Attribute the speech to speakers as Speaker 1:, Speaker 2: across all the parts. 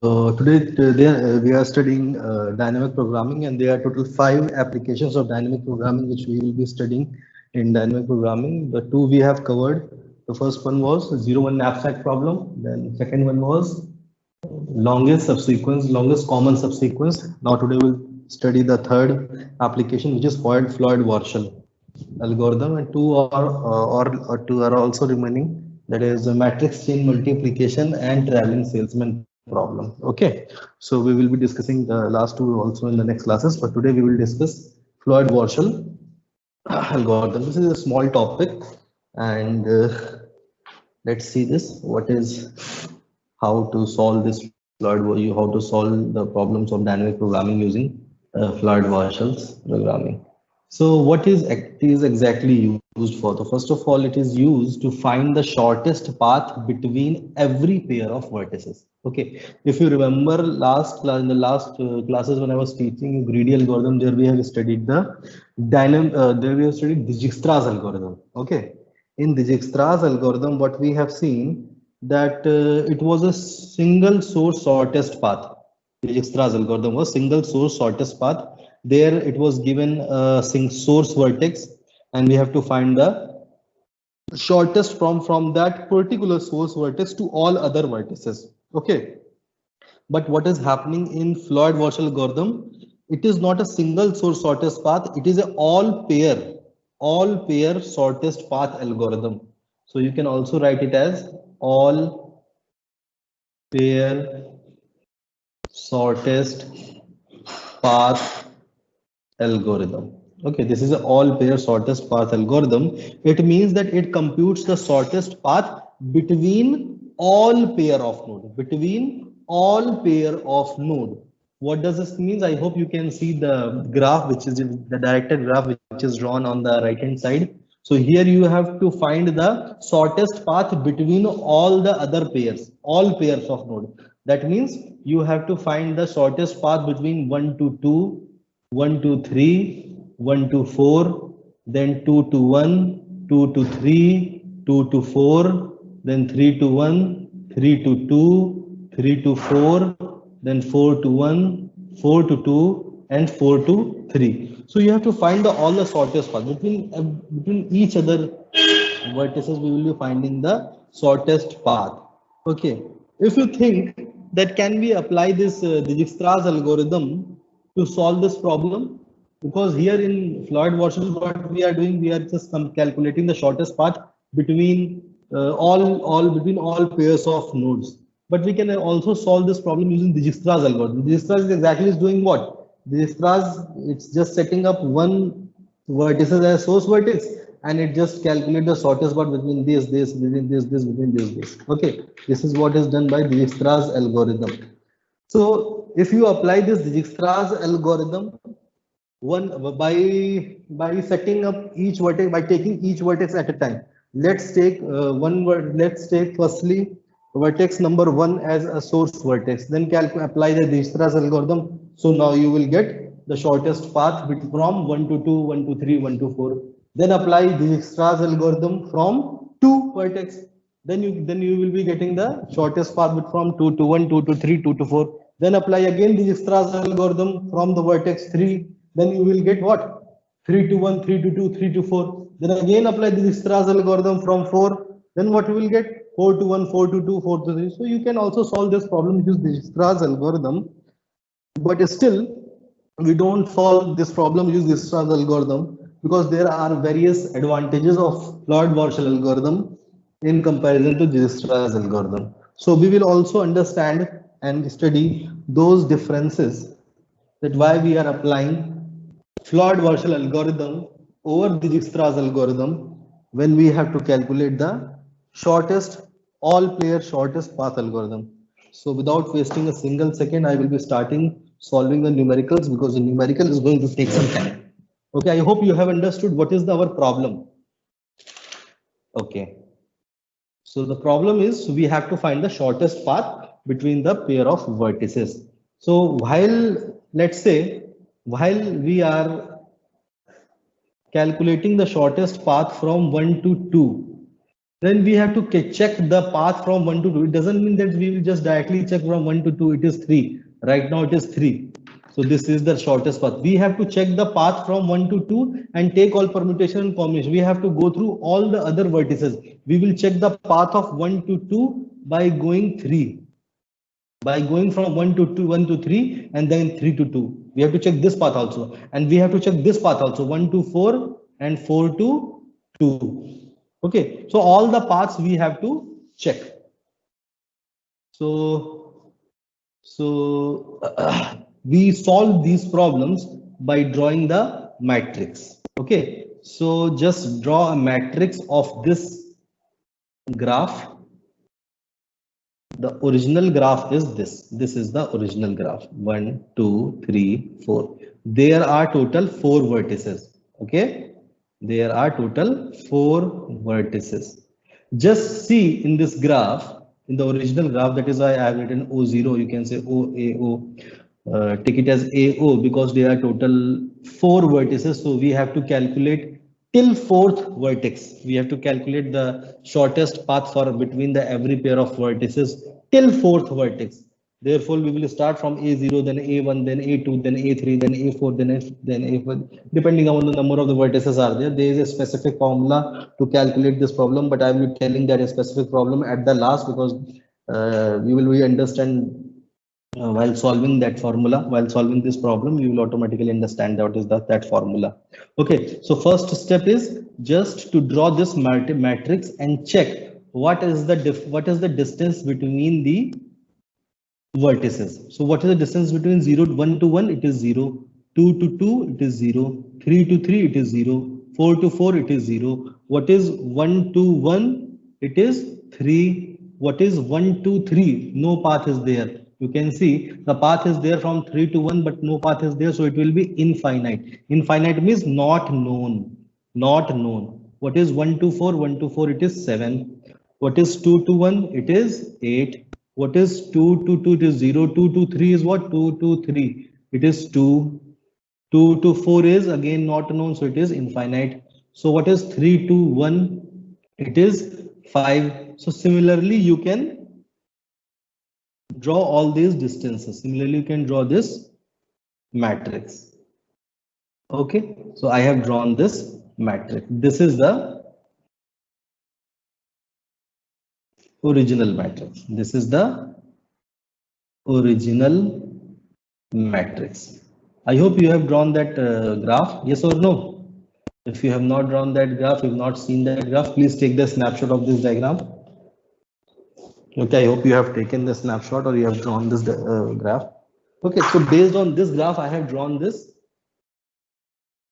Speaker 1: Today we are studying dynamic programming, and there are total five applications of dynamic programming which we will be studying in dynamic programming. The two we have covered. The first one was 0 1 knapsack problem. Then second one was longest common subsequence. Now today we'll study the third application, which is Floyd-Warshall algorithm, and two are also remaining. That is the matrix chain multiplication and traveling salesman problem. Okay, so we will be discussing the last two also in the next classes, but today we will discuss Floyd-Warshall algorithm. This is a small topic, and let's see this. What is how to solve this how to solve the problems of dynamic programming using Floyd-Warshall's programming. So what is it is exactly used for? So first of all, it is used to find the shortest path between every pair of vertices. Okay, if you remember last class in the last classes when I was teaching greedy algorithm, there we have studied there we have studied Dijkstra's algorithm. Okay, in Dijkstra's algorithm, what we have seen that it was a single source shortest path. Dijkstra's algorithm was single source shortest path. There it was given a source vertex, and we have to find the shortest from that particular source vertex to all other vertices. Okay, but what is happening in Floyd-Warshall algorithm? It is not a single source shortest path. It is a all pair shortest path algorithm. So you can also write it as all pair shortest path algorithm. Okay, this is an all pair shortest path algorithm. It means that it computes the shortest path between all pair of node. Between all pair of node. What does this mean? I hope you can see the graph, which is the directed graph, which is drawn on the right hand side. So here you have to find the shortest path between all the other pairs, all pairs of node. That means you have to find the shortest path between 1 to 2, 1 to 3, 1 to 4, then 2 to 1, 2 to 3, 2 to 4, then 3 to 1, 3 to 2, 3 to 4, then 4 to 1, 4 to 2, and 4 to 3. So you have to find all the shortest path between each other vertices. We will be finding the shortest path. Okay, if you think that can we apply this Dijkstra's algorithm to solve this problem, because here in Floyd-Warshall what we are doing, we are just calculating the shortest path between between all pairs of nodes. But we can also solve this problem using Dijkstra's algorithm. Dijkstra's is exactly is doing what? Dijkstra's, it's just setting up one vertices as source vertex, and it just calculate the shortest path between between between this. Okay, this is what is done by Dijkstra's algorithm. So if you apply this Dijkstra's algorithm, one by setting up each vertex, by taking each vertex at a time. Let's take one word. Let's take firstly vertex number one as a source vertex. Then apply the Dijkstra's algorithm. So now you will get the shortest path from 1 to 2, 1 to 3, 1 to 4. Then apply Dijkstra's algorithm from two vertex. Then you will be getting the shortest path from 2 to 1, 2 to 3, 2 to 4. Then apply again Dijkstra's algorithm from the vertex 3. Then you will get what? 3 to 1, 3 to 2, 3 to 4. Then again apply Dijkstra's algorithm from 4. Then what you will get? 4 to 1, 4 to 2, 4 to 3. So you can also solve this problem using Dijkstra's algorithm. But still, we don't solve this problem use Dijkstra's algorithm because there are various advantages of Floyd-Warshall algorithm in comparison to Dijkstra's algorithm. So we will also understand and study those differences, that why we are applying Floyd-Warshall algorithm over Dijkstra's algorithm when we have to calculate the shortest all-player shortest path algorithm. So without wasting a single second, I will be starting solving the numericals because the numerical is going to take some time. Okay, I hope you have understood what is our problem. Okay, so the problem is we have to find the shortest path between the pair of vertices. So let's say while we are calculating the shortest path from 1 to 2, then we have to check the path from 1 to 2. It doesn't mean that we will just directly check from 1 to 2. It is 3. Right now it is 3. So this is the shortest path. We have to check the path from 1 to 2 and take all permutation and combination. We have to go through all the other vertices. We will check the path of 1 to 2 by going 3. By going from 1 to 2, 1 to 3, and then 3 to 2. We have to check this path also. And we have to check this path also, 1 to 4 and 4 to 2. Okay, so all the paths we have to check. So we solve these problems by drawing the matrix. Okay, so just draw a matrix of this graph. The original graph is this. This is the original graph. 1, 2, 3, 4. There are total 4 vertices. Okay, there are total 4 vertices. Just see in this graph, in the original graph, that is why I have written O0. You can say OAO. Take it as AO because there are total 4 vertices. So we have to calculate till 4th vertex. We have to calculate the shortest path for between the every pair of vertices till 4th vertex. Therefore, we will start from A0, then A1, then A2, then A3, then A4, then A4. Depending on the number of the vertices are there, there is a specific formula to calculate this problem. But I will be telling that a specific problem at the last because we will understand while solving that formula. While solving this problem, you will automatically understand what is that formula. Okay, so first step is just to draw this matrix and check what is the distance between the vertices. So what is the distance between 0 1 to 1? It is 0. 2 to 2, it is 0. 3 to 3, it is 0. 4 to 4, it is 0. What is 1 to 1? It is 3. What is 1 to 3? No path is there. You can see the path is there from 3 to 1, but no path is there. So it will be infinite. Infinite means not known. Not known. What is 1 to 4? 1 to 4, it is 7. What is 2 to 1? It is 8. What is 2 to 2? It is 0. 2 to 3 is what? 2 to 3. It is 2. 2 to 4 is again not known, so it is infinite. So what is 3 to 1? It is 5. So similarly, you can draw all these distances. Similarly, you can draw this matrix. Okay, so I have drawn this matrix. This is the original matrix. This is the original matrix. I hope you have drawn that graph. Yes or no? If you have not drawn that graph, you have not seen that graph, please take the snapshot of this diagram. Okay, I hope you have taken the snapshot or you have drawn this graph. Okay, so based on this graph, I have drawn this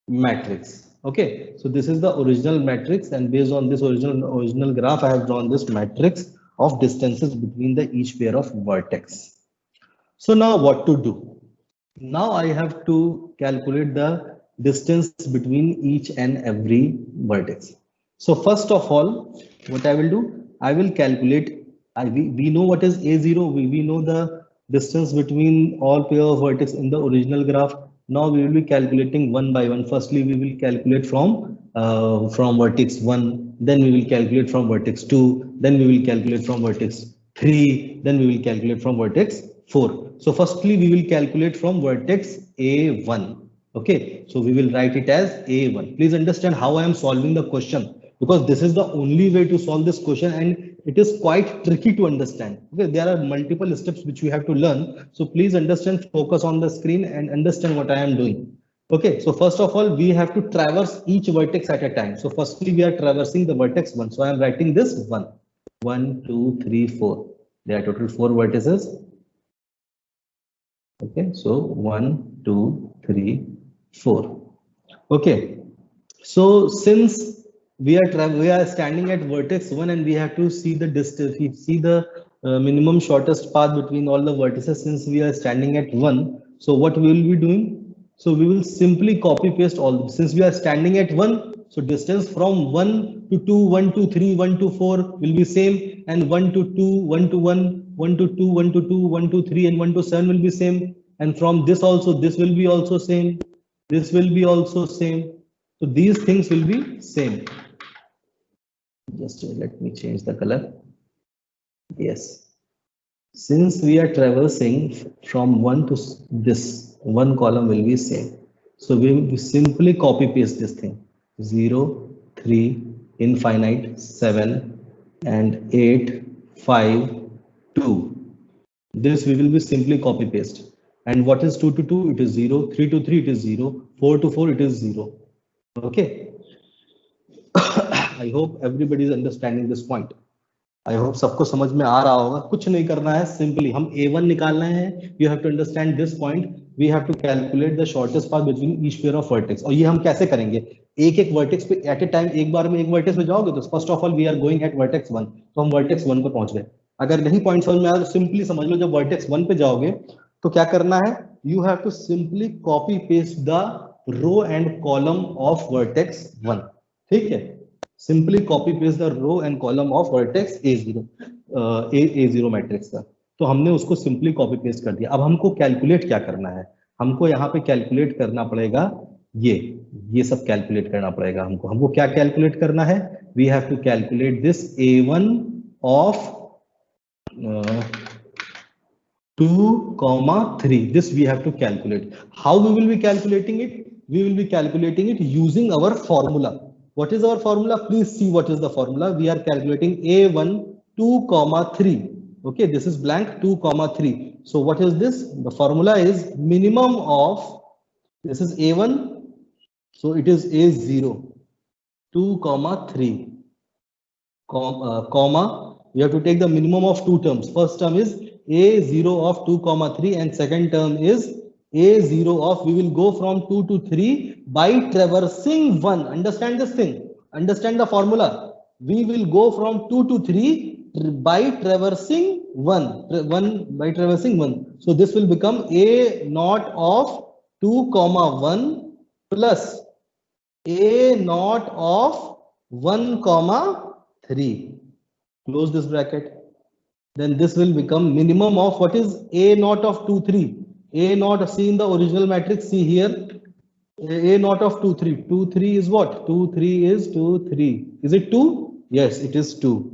Speaker 1: matrix. Okay, so this is the original matrix, and based on this original graph, I have drawn this matrix of distances between the each pair of vertex. So now what to do? Now I have to calculate the distance between each and every vertex. So first of all, what I will do, I will calculate. We know what is A0. We know the distance between all pair of vertex in the original graph. Now we will be calculating one by one. Firstly, we will calculate from vertex 1. Then we will calculate from vertex 2. Then we will calculate from vertex 3. Then we will calculate from vertex 4. So firstly, we will calculate from vertex A1. Okay, so we will write it as A1. Please understand how I am solving the question, because this is the only way to solve this question and it is quite tricky to understand. Okay, there are multiple steps which we have to learn. So please understand, focus on the screen and understand what I am doing. Okay, so first of all, we have to traverse each vertex at a time. So firstly, we are traversing the vertex 1. So I am writing this 1. 1, 2, 3, 4. There are total 4 vertices. Okay, so 1, 2, 3, 4. Okay, so since we are standing at vertex 1 and we have to see the distance, we see the minimum shortest path between all the vertices. Since we are standing at 1, so what we will be doing? So we will simply copy paste all. Since we are standing at 1, so distance from 1 to 2, 1 to 3, 1 to 4 will be same, and 1 to 2, 1 to 1, 1 to 2, 1 to 2, 1 to 3, and 1 to 7 will be same. And from this also, this will be also same. This will be also same. So these things will be same. Just let me change the color. Yes. Since we are traversing from one to this, one column will be same. So we will simply copy paste this thing. 0, 3, infinite, 7, and 8, 5, 2. This we will be simply copy paste. And what is 2 to 2? It is 0. 3 to 3, it is 0. 4 to 4, it is 0. Okay. I hope everybody is understanding this point. I hope सबको समझ में आ रहा होगा. कुछ नहीं करना है, सिंपली हम a1 निकालना है. You have to understand this point. We have to calculate the shortest path between each pair of vertex. और ये हम कैसे करेंगे? एक एक वर्टेक्स पे एट ए टाइम एक बार में एक वर्टेक्स पे जाओगे तो first of all we are going at vertex 1. तो हम वर्टेक्स 1 पे पहुंच गए. अगर नहीं पॉइंट समझ में आया तो सिंपली समझ लो, जब वर्टेक्स 1 पे जाओगे तो क्या करना है? You have to simply copy paste the row and column of vertex 1. ठीक है, simply copy paste the row and column of vertex A0 A0 matrix का. तो हमने उसको सिंपली कॉपी पेस्ट कर दिया. अब हमको कैलकुलेट क्या करना है? हमको यहाँ पे कैलकुलेट करना पड़ेगा ये सब कैलकुलेट करना पड़ेगा हमको. हमको क्या कैलकुलेट करना है? We have to calculate this A1 of 2,3. This we have to calculate. How we will be calculating it? We will be calculating it using our formula. What is our formula? Please see what is the formula. We are calculating A1 2,3. Okay, this is blank 2,3. So what is this? The formula is minimum of, this is A1, so it is A0 2,3 comma, we have to take the minimum of two terms. First term is A0 of 2,3 and second term is A0 of, we will go from 2 to 3 by traversing 1. Understand this thing. Understand the formula. We will go from 2 to 3 by traversing 1 by traversing 1. So this will become A0 of 2,1 plus A0 of 1,3. Close this bracket. Then this will become minimum of, what is A0 of 2, 3? A0, see in the original matrix, see here, A0 of 2, 3. 2, 3 is what? 2, 3 is 2, 3. Is it 2? Yes, it is 2.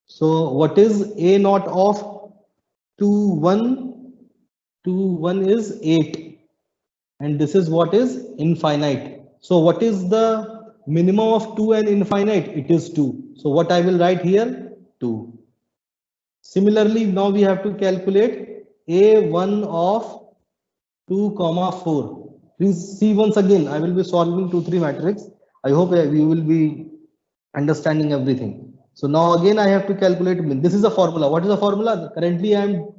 Speaker 1: So what is A0 of 2, 1? 2, 1 is 8. And this is what is infinite. So what is the minimum of 2 and infinite? It is 2. So what I will write here? 2. Similarly, now we have to calculate A1 of 2,4. Please see once again. I will be solving 2, 3 matrix. I hope you will be understanding everything. So now again I have to calculate. This is the formula. What is the formula? Currently I am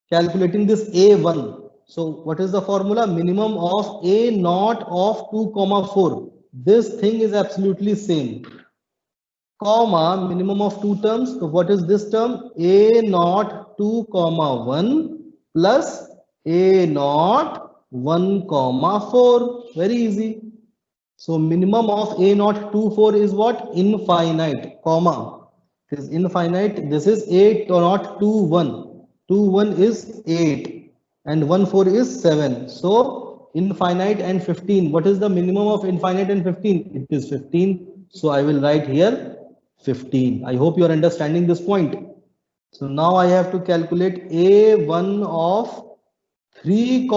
Speaker 1: calculating this A1. So what is the formula? Minimum of A0 of 2,4. This thing is absolutely same. Comma, minimum of two terms. So what is this term? A0 2,1 plus A0 1,4. Very easy. So minimum of A0 24 is what? Infinite. Comma. It is infinite. This is A0 21. 21 is 8 and 14 is 7. So infinite and 15. What is the minimum of infinite and 15? It is 15. So I will write here 15. I hope you are understanding this point. So now I have to calculate A1 of 3,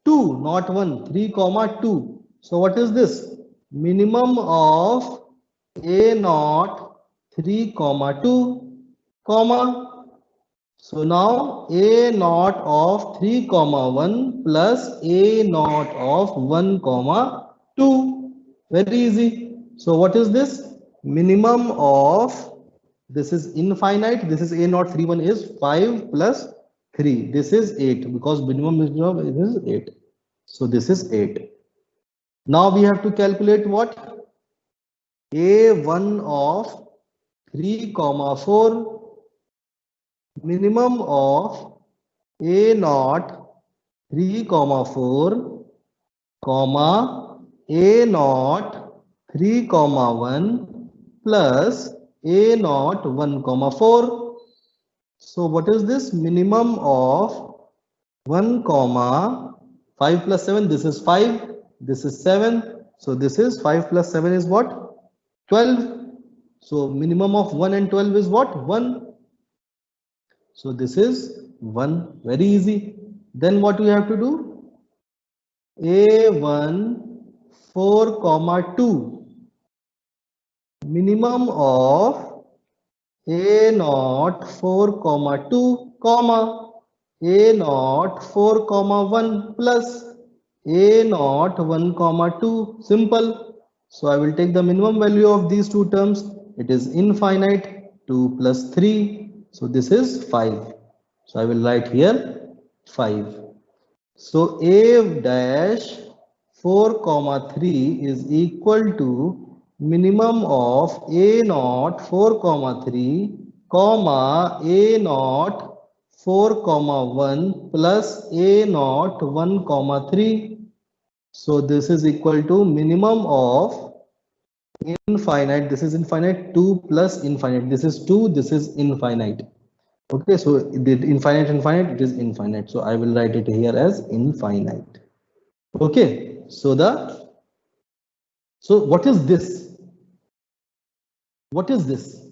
Speaker 1: 2, not 1, 3, 2. So what is this? Minimum of A0 3, 2, comma. So now A0 of 3, 1 plus A0 of 1, 2. Very easy. So what is this? Minimum of, this is infinite, this is A0 3, 1 is 5 plus 3. This is 8 because minimum is 8. So this is 8. Now we have to calculate what? A1 of 3, 4. Minimum of A0 3, 4, comma A0 3, 1 plus A0 1, 4. So what is this? Minimum of 1, 5 plus 7. This is 5. This is 7. So this is 5 plus 7 is what? 12. So minimum of 1 and 12 is what? 1. So this is 1. Very easy. Then what we have to do? A1 4, 2. Minimum of A0 4, 2, comma A0 4, 1 plus A0 1, 2. Simple. So I will take the minimum value of these two terms. It is infinite. 2 plus 3. So this is 5. So I will write here 5. So A dash 4, 3 is equal to minimum of A0 4, 3, comma A0 4, 1 plus A0 1, 3. So this is equal to minimum of infinite. This is infinite. 2 plus infinite. This is 2. This is infinite. Okay, so the infinite, it is infinite. So I will write it here as infinite. Okay, so what is this? What is this?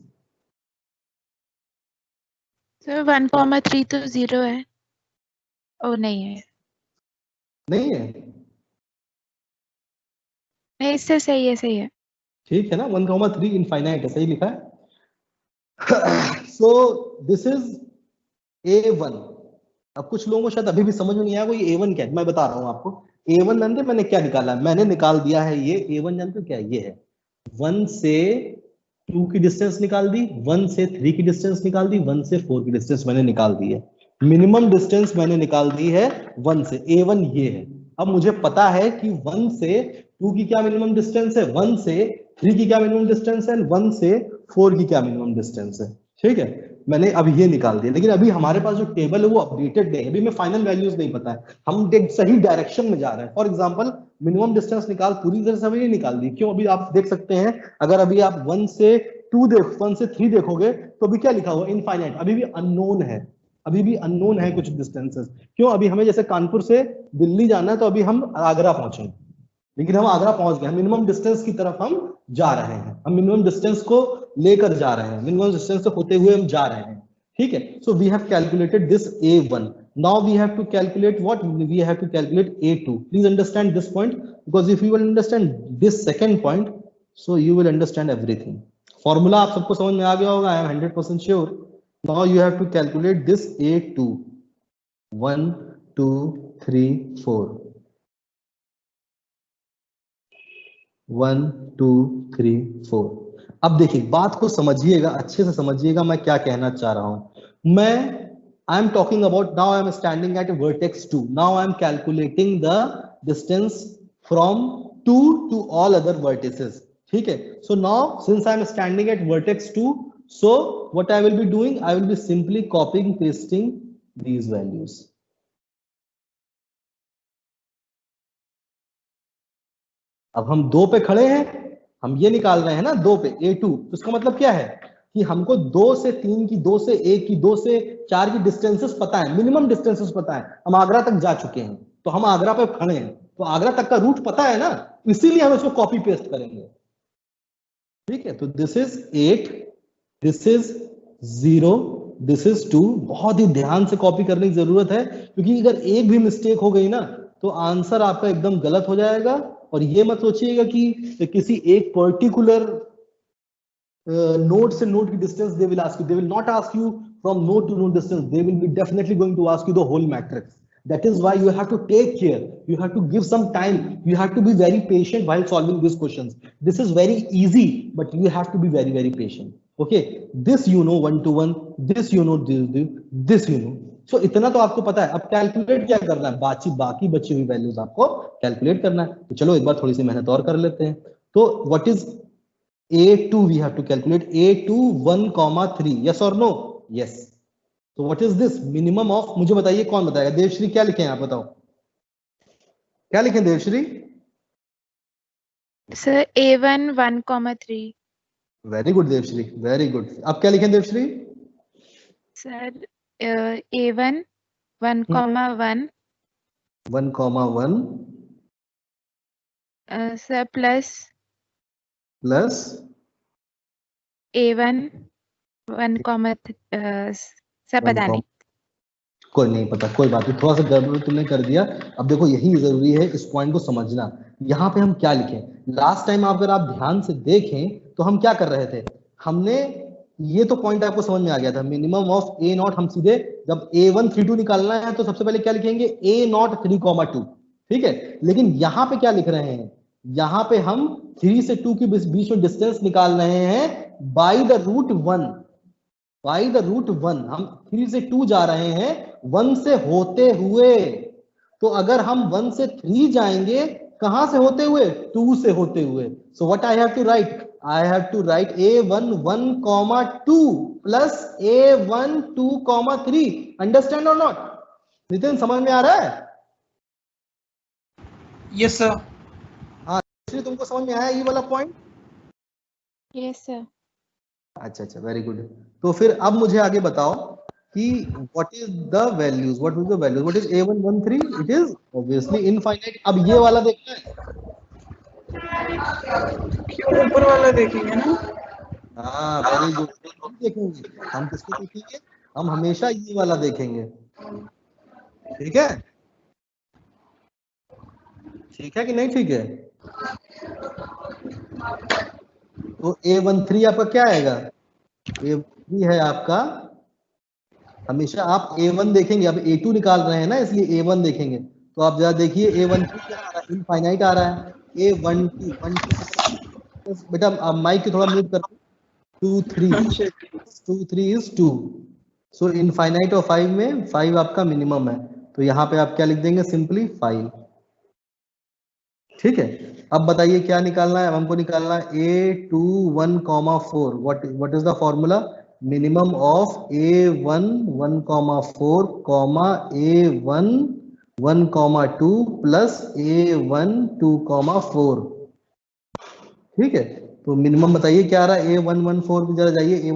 Speaker 2: Sir 1,3 तो 0 है। ओ नहीं है,
Speaker 1: नहीं है,
Speaker 2: नहीं इससे सही है, सही है।
Speaker 1: ठीक है ना, 1,3 इनफाइनाइट है, सही लिखा है। So this is A1. अब कुछ लोगों को शायद अभी भी समझ में नहीं आया वो ये A1 क्या है, मैं बता रहा हूँ आपको। A1 जानते मैंने क्या निकाला? मैंने निकाल दिया है ये A1, जानते हो क्या है? ये है 1 से 2 की डिस्टेंस निकाल दी, 1 से 3 की डिस्टेंस निकाल दी, 1 से 4 की डिस्टेंस मैंने निकाल दी है। मिनिमम डिस्टेंस मैंने निकाल दी है 1 से। A1 ये है। अब मुझे पता है कि 1 से 2 की क्या मिनिमम डिस्टेंस है, 1 से 3 की क्या मिनिमम डिस्टेंस है, 1 से 4 की क्या मिनिमम डिस्टेंस है। ठीक है, मैंने अभी ये निकाल दिया, लेकिन अभी हमारे पास जो टेबल है वो अपडेटेड नहीं है, अभी मैं फाइनल वैल्यूज नहीं पता है, हम एक सही डायरेक्शन में जा रहे हैं। फॉर एग्जांपल मिनिमम डिस्टेंस निकाल पूरी तरह से अभी नहीं निकाल दी, क्यों? अभी आप देख सकते हैं, अगर अभी आप 1 से 3 देखोगे तो अभी क्या लिखा हुआ? इनफाइनाइट। अभी भी अननोन है, अभी भी अननोन है कुछ डिस्टेंसेस। क्यों? अभी हमें जैसे कानपुर से दिल्ली जाना है तो अभी हम आगरा पहुंचे, लेकिन हम आगरा पहुंच गए, मिनिमम डिस्टेंस की तरफ हम जा रहे हैं, हम मिनिमम डिस्टेंस को लेकर जा रहे हैं, मिनिमम डिस्टेंस से होते हुए हम जा रहे हैं। ठीक है, so we have calculated this A1. Now we have to calculate what? We have to calculate A2. Please understand this point, because if you will understand this second point, so you will understand everything. Formula आप सबको समझ में आ गया होगा, I am 100% sure. Now you have to calculate this A2. 1 2 3 4, 1 2 3 4। अब देखिए, बात को समझिएगा, अच्छे से समझिएगा मैं क्या कहना चाह रहा हूं। मैं I am talking about, now I am standing at vertex 2, now I am calculating the distance from 2 to all other vertices. ठीक है, so now since I am standing at vertex 2, so what I will be doing, I will be simply copying pasting these values. अब हम 2 पे खड़े हैं, हम ये निकाल रहे हैं ना 2 पे A2, तो इसका मतलब क्या है कि हमको 2 से 3 की, 2 से 1 की, 2 से 4 की डिस्टेंसेस पता है, मिनिमम डिस्टेंसेस पता है। हम आगरा तक जा चुके हैं, तो हम आगरा पे खड़े हैं, तो आगरा तक का रूट पता है ना, इसीलिए हम इसको कॉपी पेस्ट करेंगे। ठीक है, तो this is 8, this is 0, this is 2। बहुत ही ध्यान से कॉपी करने की जरूरत है, क्योंकि अगर एक भी मिस्टेक हो गई ना तो आंसर आपका एकदम गलत हो जाएगा। और ये मत सोचिएगा कि किसी एक पर्टिकुलर नोड से नोड की distance they will ask you, they will not ask you from node to node distance, they will be definitely going to ask you the whole matrix. That is why you have to take care, you have to give some time, you have to be very patient while solving these questions. This is very easy, but you have to be very patient. Okay, this you know 1 to 1, this you know this you know. So इतना तो आपको पता है। अब calculate क्या करना है, बाकी बची हुई वैल्यूज आपको कैलकुलेट करना है। तो चलो एक बार थोड़ी सी मेहनत और कर लेते हैं। तो what is A2? we have to calculate A2 1, 3. yes or no? Yes. तो what is this? Minimum of, मुझे बताइए, कौन बताएगा? देवश्री क्या लिखे हैं आप बताओ, क्या लिखे Devshree?
Speaker 2: Sir A1 1,3।
Speaker 1: Very good Devshree, very good. अब क्या लिखे Devshree?
Speaker 2: Sir A1 1,1
Speaker 1: 1,
Speaker 2: sir plus
Speaker 1: plus
Speaker 2: A1 1 comma sir पता नहीं।
Speaker 1: कोई नहीं पता, कोई बात नहीं, थोड़ा सा गड़बड़ तुमने कर दिया। अब देखो यही जरूरी है इस पॉइंट को समझना। यहाँ पे हम क्या लिखें, लास्ट टाइम अगर आप ध्यान से देखें तो हम क्या कर रहे थे, हमने ये तो पॉइंट आपको समझ में आ गया था, मिनिमम ऑफ ए नॉट हम सीधे जब A1 3 2 निकालना है तो सबसे पहले क्या लिखेंगे, A नॉट 3,2। ठीक है, लेकिन यहाँ पे क्या लिख रहे हैं, यहाँ पे हम 3 से 2 के बीच में डिस्टेंस निकाल रहे हैं by the route 1। By the route 1 हम 3 से 2 जा रहे हैं 1 से होते हुए। तो अगर हम 1 से 3 जाएंगे कहां से होते हुए, 2 से होते हुए। So what I have to write, I have to write A1 1,2 plus A1 2,3। Understand और नॉट? नितिन समझ में आ रहा है?
Speaker 3: Yes sir.
Speaker 1: हाँ, इसलिए तुमको समझ में आया ये वाला पॉइंट?
Speaker 2: Yes sir.
Speaker 1: अच्छा अच्छा, वेरी गुड। तो फिर अब मुझे आगे बताओ कि what is the values, what is the values, what is A113? It is obviously infinite। अब ये वाला देखना है।
Speaker 3: क्यों ऊपर वाला देखेंगे ना?
Speaker 1: हाँ वेरी गुड, देखेंगे हम किसको देखेंगे, हम हमेशा ये वाला देखेंगे। ठीक है, ठीक है कि नहीं ठीक है? तो A13 आपका क्या आएगा, A13 है आपका, हमेशा आप A1 देखेंगे, अब A2 निकाल रहे हैं ना इसलिए A1 देखेंगे। तो आप जरा देखिए A13 क्या आ रहा है, इनफाइनाइट आ रहा है। A12 बेटा आप माइक को थोड़ा म्यूट कर, 2 3 2 3 is 2। सो इनफाइनाइट और 5 में 5 आपका मिनिमम है, तो यहाँ पे आप क्या लिख देंगे, सिंपली 5। ठीक है, अब बताइए क्या निकालना है, अब हमको निकालना है A21,4। What is the formula, minimum of A1 1,4 comma A1 1,2 plus A1 2,4। ठीक है, तो मिनिमम बताइए क्या आ रहा है, A114 पे जरा जाइए,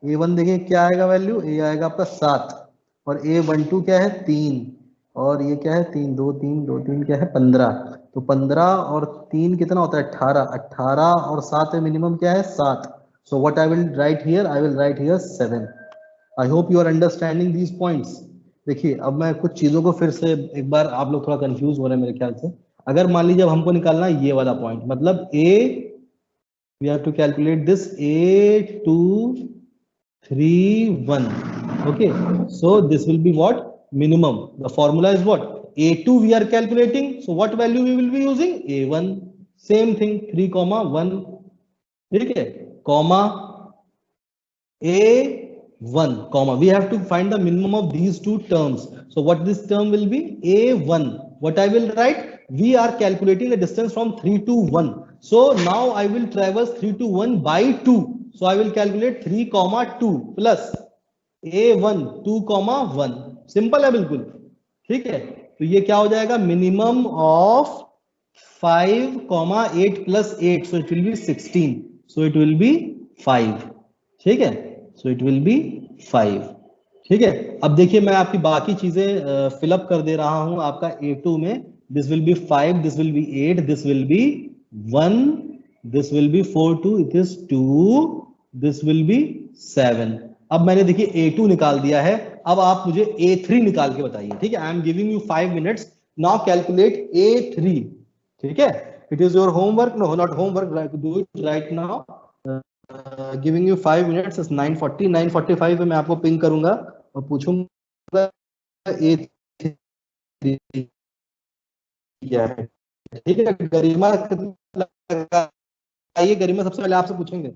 Speaker 1: A1 देखिए क्या आएगा वैल्यू, ए आएगा आपका 7 और A12 क्या है 3 और ये क्या है 3 2 3 2 3 क्या है 15। तो 15 और 3 कितना होता है 18, 18 और 7 में मिनिमम क्या है 7। So what I will write here, I will write here 7। I hope you are understanding these points. देखिए अब मैं कुछ चीजों को फिर से एक बार, आप लोग थोड़ा कंफ्यूज हो रहे हैं मेरे ख्याल से। अगर मान लीजिए अब हमको निकालना है ये वाला पॉइंट, मतलब we have to calculate this A231। okay, so this will be what, minimum, the formula is what, A2 we are calculating, so what value we will be using, A1, same thing 3,1। ठीक है, comma A1 comma, we have to find the minimum of these two terms। so what this term will be, A1, what I will write, we are calculating the distance from 3 to 1। so now I will traverse 3 to 1 by 2। so I will calculate 3 comma 2 plus A1 2 comma 1। Simple है बिल्कुल। ठीक है, तो ये क्या हो जाएगा, minimum of 5 comma 8 plus 8, so it will be 16, so it will be 5। ठीक है, सो इट विल बी 5। ठीक है, अब देखिए मैं आपकी बाकी चीजें फिलअप कर दे रहा हूं आपका A2 में। This will be 5, this will be 8, this will be 1, this will be 4 2, it is 2, this will be 7। अब मैंने देखिए A2 निकाल दिया है, अब आप मुझे A3 निकाल के बताइए। ठीक है, I am giving you 5 minutes, now calculate A3। ठीक है, it is your homework, no not homework, do it right now. Giving you 5 minutes, 9:40 9:45 पे मैं आपको पिंग करूंगा और पूछूंगा A3 क्या है। ठीक है, गरिमा आइए, गरिमा सबसे पहले आपसे पूछेंगे।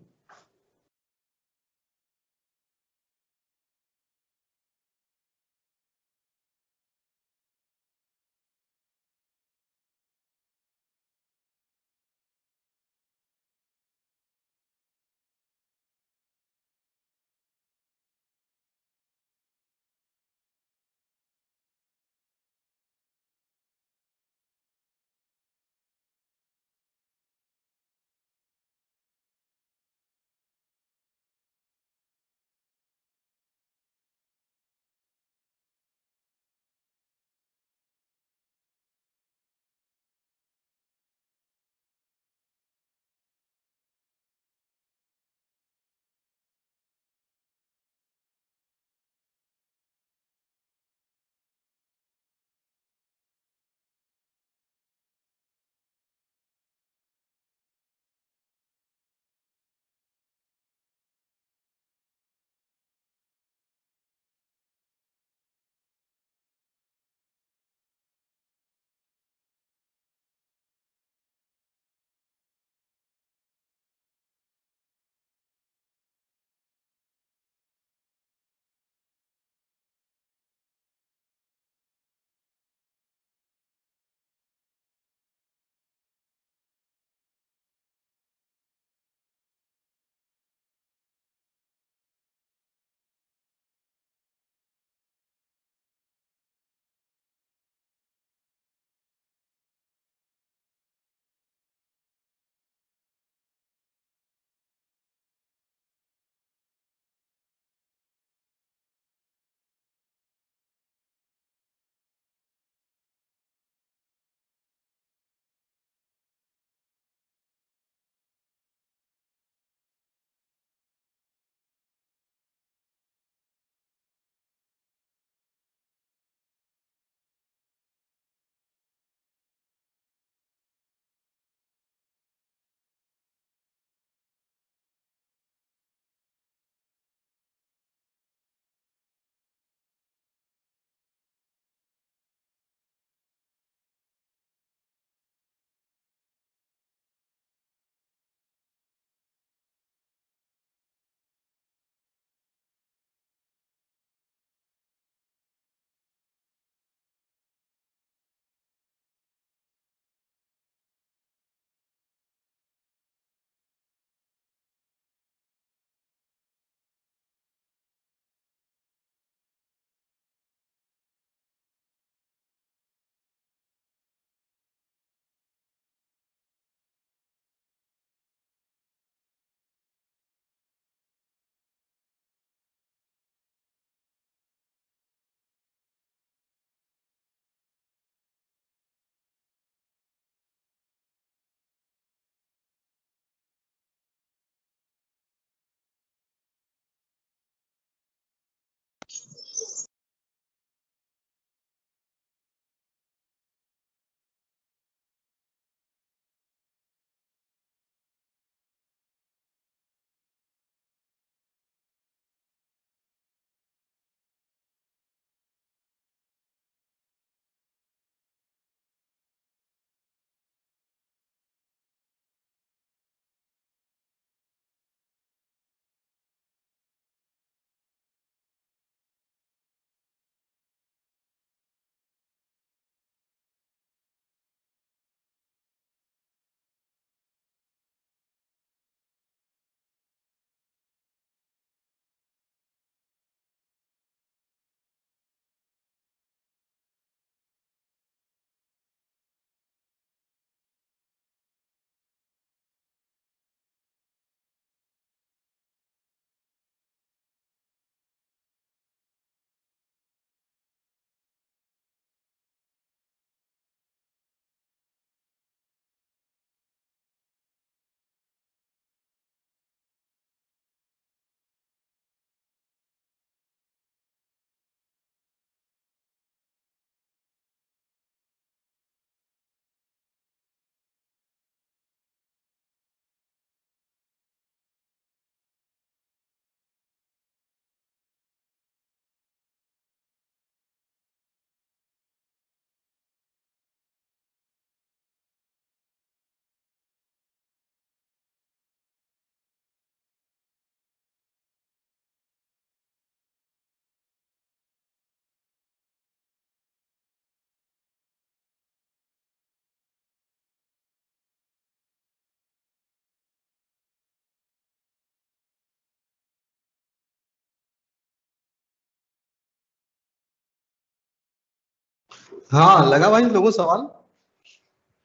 Speaker 1: हाँ लगा भाई लोगों सवाल,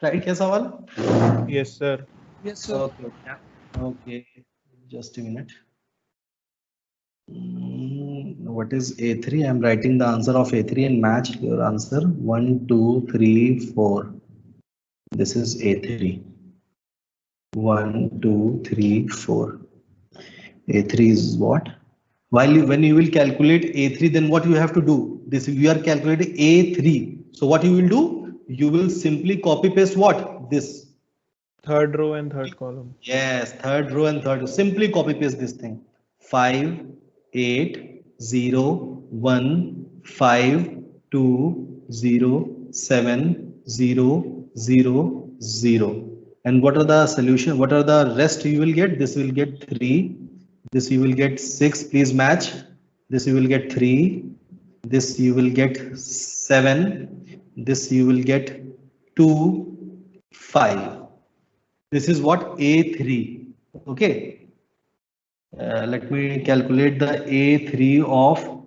Speaker 1: राइट? क्या सवाल?
Speaker 4: Yes, sir.
Speaker 3: Yes sir.
Speaker 1: Okay, okay, just a minute. What is A3? I'm writing the answer of A3 and match your answer. 1, 2, 3, 4. This is A3. 1, 2, 3, 4. A3 is what? When you will calculate A3, then what you have to do? This we are calculating A3. So what you will do? You will simply copy paste what? This.
Speaker 4: Third row and third column.
Speaker 1: Yes, third row and third row. Simply copy paste this thing. 5, 8, 0, 1, 5, 2, 0, 7, 0, 0, 0. And what are the solution? What are the rest you will get? This will get 3. This you will get 6. Please match. This you will get 3. This you will get 7. This you will get 2, 5. This is what A3. Okay. Let me calculate the A3 of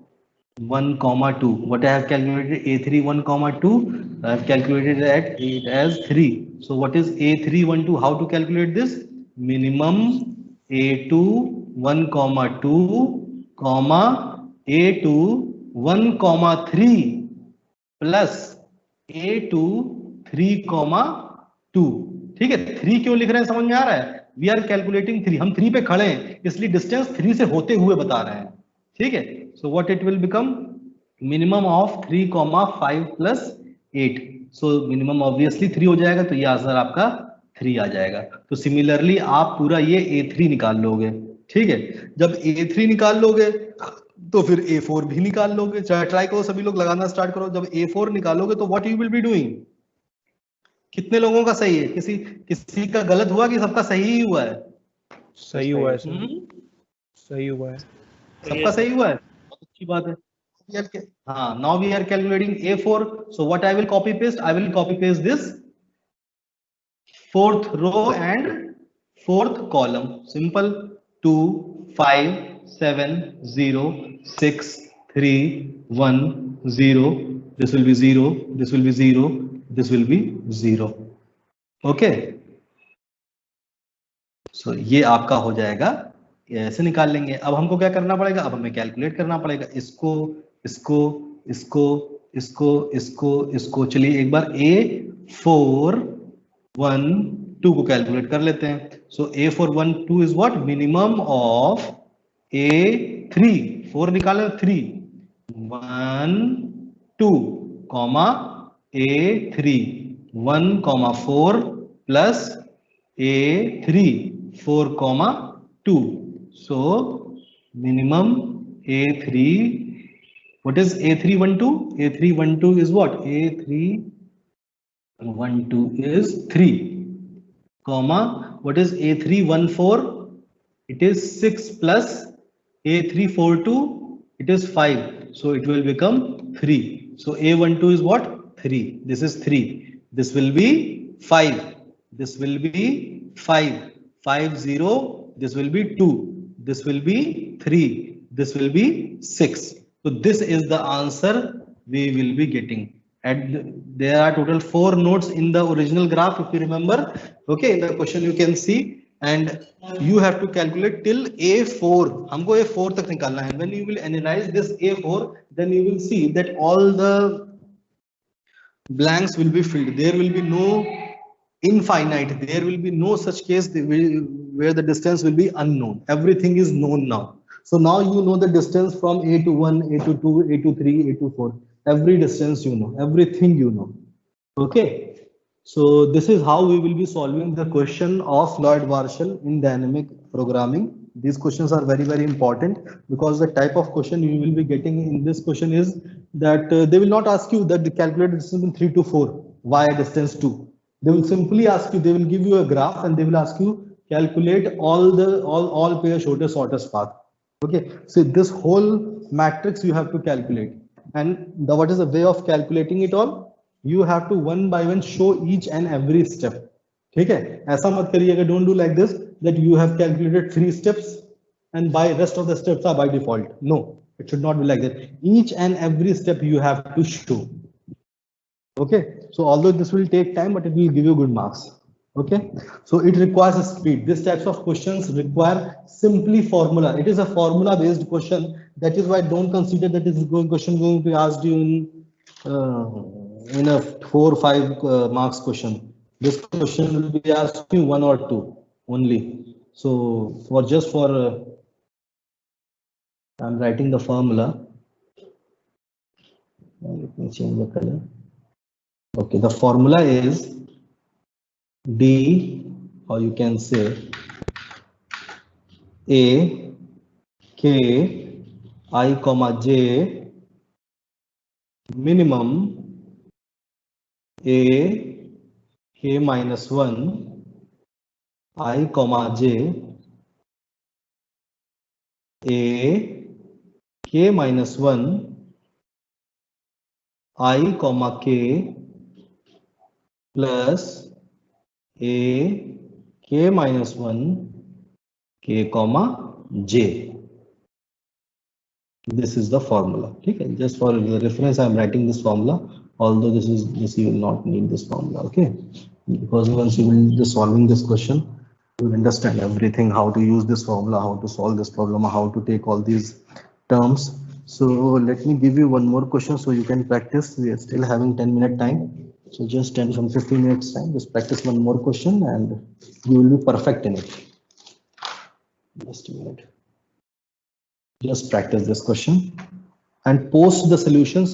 Speaker 1: 1, 2. What I have calculated A3 1, 2. I have calculated it as 3. So what is A3 1, 2? How to calculate this? Minimum A2 1, 2, comma A2 1, 3 plus A2 3, 2. ठीक है, 3 क्यों लिख रहे हैं समझ में आ रहा है? वी आर कैलकुलेटिंग 3, हम 3 पे खड़े हैं इसलिए डिस्टेंस 3 से होते हुए बता रहे हैं। ठीक है, so what it will become? Minimum of 3, 5 plus 8। So minimum obviously 3 हो जाएगा, तो ये आंसर आपका 3 आ जाएगा। तो सिमिलरली आप पूरा ये A3 निकाल लोगे। ठीक है, जब A3 निकाल लोगे तो फिर A4 भी निकाल लोगे। ट्राई करो, सभी लोग लगाना स्टार्ट करो। जब A4 निकालोगे तो what you will be doing? कितने लोगों का सही है? किसी का गलत हुआ कि सबका सही ही हुआ है?
Speaker 4: सही हुआ है सर, सही हुआ है,
Speaker 1: सबका सही हुआ है, बहुत अच्छी बात है। हाँ, now we are calculating A4. So what I will copy paste? I will copy paste this 4th row and 4th column. Simple. 2, 5, 7, 0, 6, 3, 1, 0. This will be 0. This will be 0. This will be 0. Okay. So ये आपका हो जाएगा, ऐसे निकाल लेंगे। अब हमको क्या करना पड़ेगा? अब हमें कैलकुलेट करना पड़ेगा इसको, इसको, इसको, इसको, इसको, इसको। चलिए एक बार A4 1, 2 को कैलकुलेट कर लेते हैं। सो A4 1, 2 is what? Minimum of A3। 4 निकालें 3, 1, 2, comma A3 1, 4 plus A3 4, 2. So minimum A3. What is A3 1, 2? A3 1, 2 is what? A3 1, 2 is 3, comma. What is A3 1, 4? It is 6 plus A3 4, 2. It is 5. So it will become 3. So A1, 2 is what? 3. This is 3. This will be 5. This will be 5. 5, 0. This will be 2. This will be 3. This will be 6. So this is the answer we will be getting. And there are total 4 nodes in the original graph, if you remember. Okay, in the question you can see, and you have to calculate till A4. हमको A4 तक निकालना है. When you will analyze this A4, then you will see that all the blanks will be filled. There will be no infinite. There will be no such case where the distance will be unknown. Everything is known now. So now you know the distance from A to 1, A to 2, A to 3, A to 4. Every distance you know, everything you know. Okay. So this is how we will be solving the question of Lloyd-Marshall in dynamic programming. These questions are very, very important because the type of question you will be getting in this question is that they will not ask you that the calculated distance in 3 to 4, y distance 2. They will simply ask you, they will give you a graph and they will ask you calculate all pair shortest path. Okay, so this whole matrix you have to calculate, and what is the way of calculating it all? You have to one by one show each and every step. ठीक है, ऐसा मत करिएगा, don't do like this that you have calculated 3 steps and by rest of the steps are by default. No, it should not be like that. Each and every step you have to show. Okay, so although this will take time, but it will give you good marks. Okay, so it requires a speed. These types of questions require simply formula. It is a formula based question. That is why don't consider that this question going to be asked you in a 4 or 5 marks question. This question will be asked you 1 or 2 only. So for just for I'm writing the formula. Let me change the color. Okay, the formula is D, or you can say A, K, I, comma J, minimum A, K minus 1, I, comma J, A, K minus 1, I, comma K, plus A, K minus 1, K, comma J. This is the formula. Okay, just for your reference, I am writing this formula. Although this you will not need this formula. Okay, because once you will be solving this question, you will understand everything, how to use this formula, how to solve this problem, how to take all these terms. So let me give you one more question so you can practice. We are still having 10-minute time. So just 10 from 15 minutes time. Just practice one more question and you will be perfect in it. Just a minute. Just practice this question and post the solutions